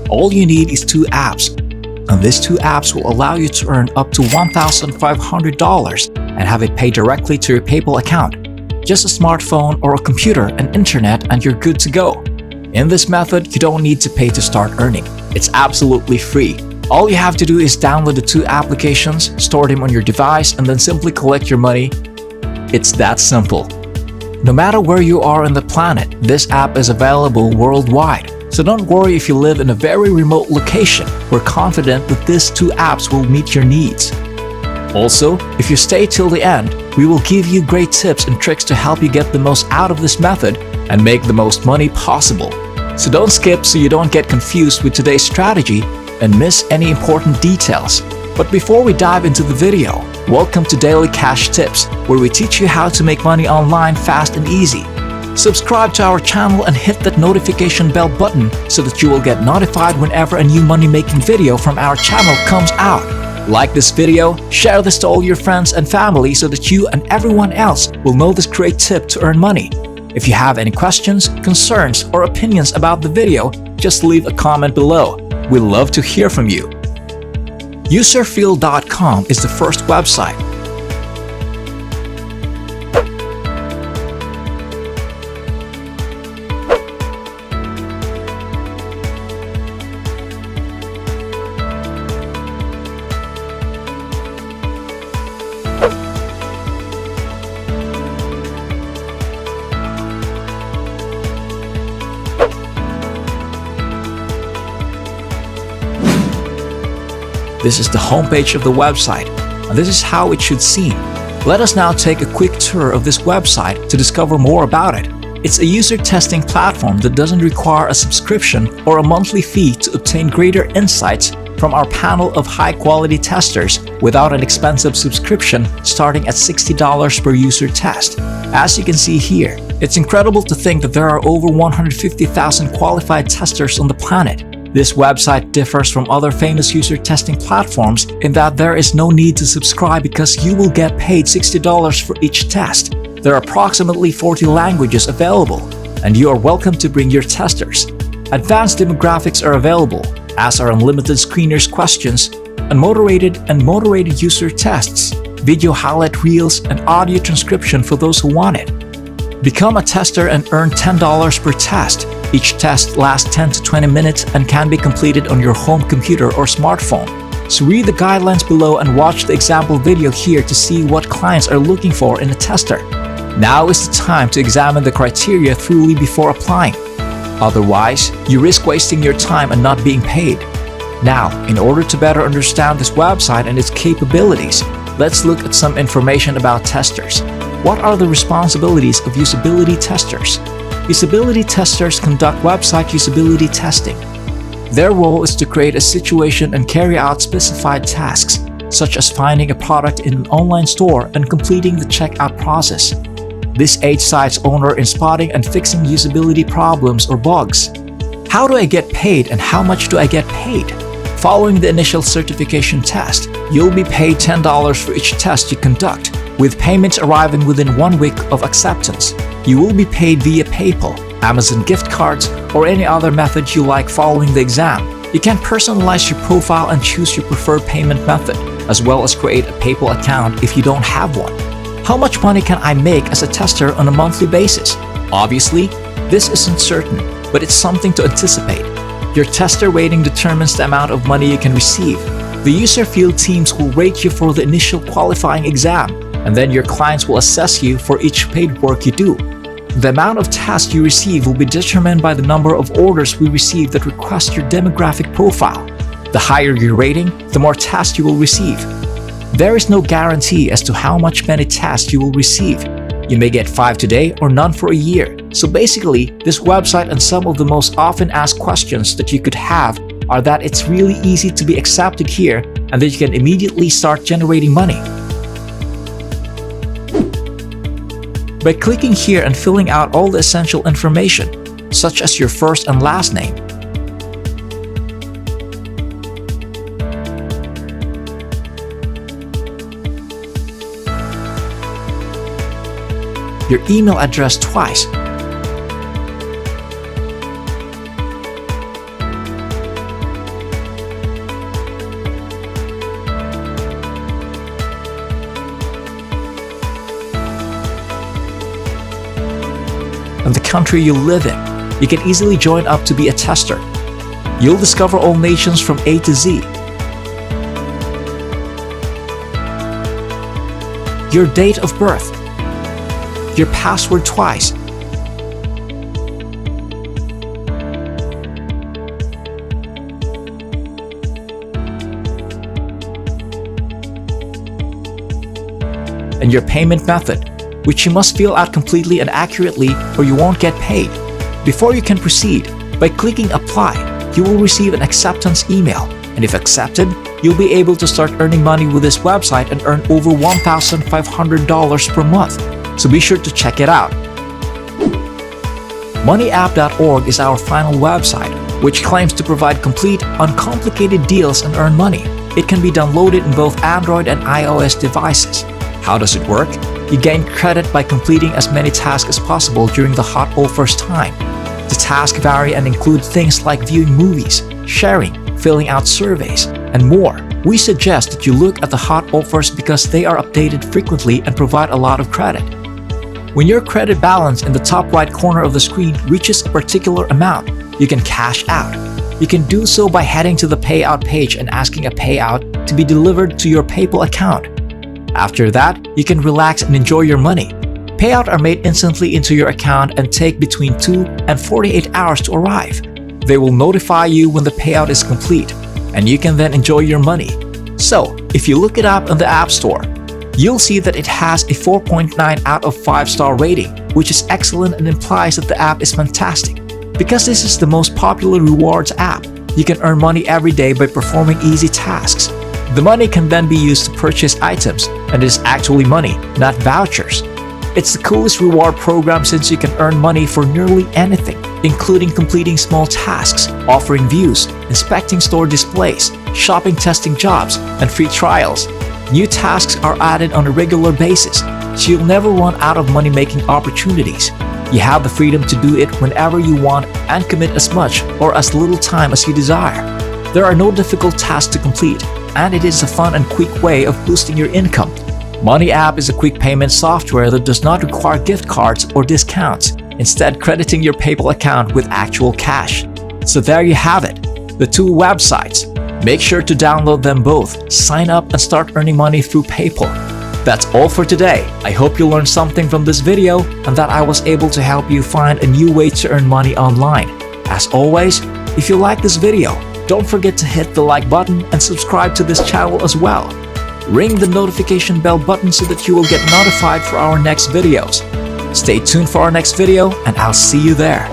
All you need is 2 apps. And these 2 apps will allow you to earn up to $1,500 and have it paid directly to your PayPal account. Just a smartphone or a computer and internet and you're good to go. In this method, you don't need to pay to start earning. It's absolutely free. All you have to do is download the 2 applications, store them on your device, and then simply collect your money. It's that simple. No matter where you are on the planet, this app is available worldwide. So don't worry if you live in a very remote location. We're confident that these 2 apps will meet your needs. Also, if you stay till the end, we will give you great tips and tricks to help you get the most out of this method and make the most money possible. So don't skip so you don't get confused with today's strategy and miss any important details. But before we dive into the video, welcome to Daily Cash Tips, where we teach you how to make money online fast and easy. Subscribe to our channel and hit that notification bell button so that you will get notified whenever a new money-making video from our channel comes out. Like this video, share this to all your friends and family so that you and everyone else will know this great tip to earn money. If you have any questions, concerns, or opinions about the video, just leave a comment below. We'd love to hear from you. Userfield.com is the first website. This is the homepage of the website, and this is how it should seem. Let us now take a quick tour of this website to discover more about it. It's a user testing platform that doesn't require a subscription or a monthly fee to obtain greater insights from our panel of high-quality testers without an expensive subscription starting at $60 per user test. As you can see here, it's incredible to think that there are over 150,000 qualified testers on the planet. This website differs from other famous user testing platforms in that there is no need to subscribe because you will get paid $60 for each test. There are approximately 40 languages available, and you are welcome to bring your testers. Advanced demographics are available, as are unlimited screeners questions, unmoderated user tests, video highlight reels, and audio transcription for those who want it. Become a tester and earn $10 per test. Each test lasts 10 to 20 minutes and can be completed on your home computer or smartphone. So read the guidelines below and watch the example video here to see what clients are looking for in a tester. Now is the time to examine the criteria thoroughly before applying. Otherwise, you risk wasting your time and not being paid. Now, in order to better understand this website and its capabilities, let's look at some information about testers. What are the responsibilities of usability testers? Usability testers conduct website usability testing. Their role is to create a situation and carry out specified tasks, such as finding a product in an online store and completing the checkout process. This aids site's owner in spotting and fixing usability problems or bugs. How do I get paid and how much do I get paid? Following the initial certification test, you'll be paid $10 for each test you conduct, with payments arriving within 1 week of acceptance. You will be paid via PayPal, Amazon gift cards, or any other method you like following the exam. You can personalize your profile and choose your preferred payment method, as well as create a PayPal account if you don't have one. How much money can I make as a tester on a monthly basis? Obviously, this isn't certain, but it's something to anticipate. Your tester rating determines the amount of money you can receive. The user field teams will rate you for the initial qualifying exam, and then your clients will assess you for each paid work you do. The amount of tasks you receive will be determined by the number of orders we receive that request your demographic profile. The higher your rating, the more tasks you will receive. There is no guarantee as to how many tasks you will receive. You may get 5 today or none for a year. So basically, this website and some of the most often asked questions that you could have are that it's really easy to be accepted here and that you can immediately start generating money. By clicking here and filling out all the essential information, such as your first and last name, your email address twice, country you live in. You can easily join up to be a tester. You'll discover all nations from A to Z. Your date of birth, your password twice, and your payment method, which you must fill out completely and accurately or you won't get paid. Before you can proceed, by clicking Apply, you will receive an acceptance email, and if accepted, you'll be able to start earning money with this website and earn over $1,500 per month. So be sure to check it out. moneyapp.org is our final website, which claims to provide complete, uncomplicated deals and earn money. It can be downloaded in both Android and iOS devices. How does it work? You gain credit by completing as many tasks as possible during the hot offers time. The tasks vary and include things like viewing movies, sharing, filling out surveys, and more. We suggest that you look at the hot offers because they are updated frequently and provide a lot of credit. When your credit balance in the top right corner of the screen reaches a particular amount, you can cash out. You can do so by heading to the payout page and asking a payout to be delivered to your PayPal account. After that, you can relax and enjoy your money. Payouts are made instantly into your account and take between 2 and 48 hours to arrive. They will notify you when the payout is complete, and you can then enjoy your money. So, if you look it up in the App Store, you'll see that it has a 4.9 out of 5-star rating, which is excellent and implies that the app is fantastic. Because this is the most popular rewards app, you can earn money every day by performing easy tasks. The money can then be used to purchase items, and it is actually money, not vouchers. It's the coolest reward program since you can earn money for nearly anything, including completing small tasks, offering views, inspecting store displays, shopping, testing jobs, and free trials. New tasks are added on a regular basis, so you'll never run out of money-making opportunities. You have the freedom to do it whenever you want and commit as much or as little time as you desire. There are no difficult tasks to complete, and it is a fun and quick way of boosting your income. Money App is a quick payment software that does not require gift cards or discounts, instead crediting your PayPal account with actual cash. So there you have it, the two websites. Make sure to download them both, sign up and start earning money through PayPal. That's all for today. I hope you learned something from this video and that I was able to help you find a new way to earn money online. As always, if you like this video, don't forget to hit the like button and subscribe to this channel as well. Ring the notification bell button so that you will get notified for our next videos. Stay tuned for our next video and I'll see you there.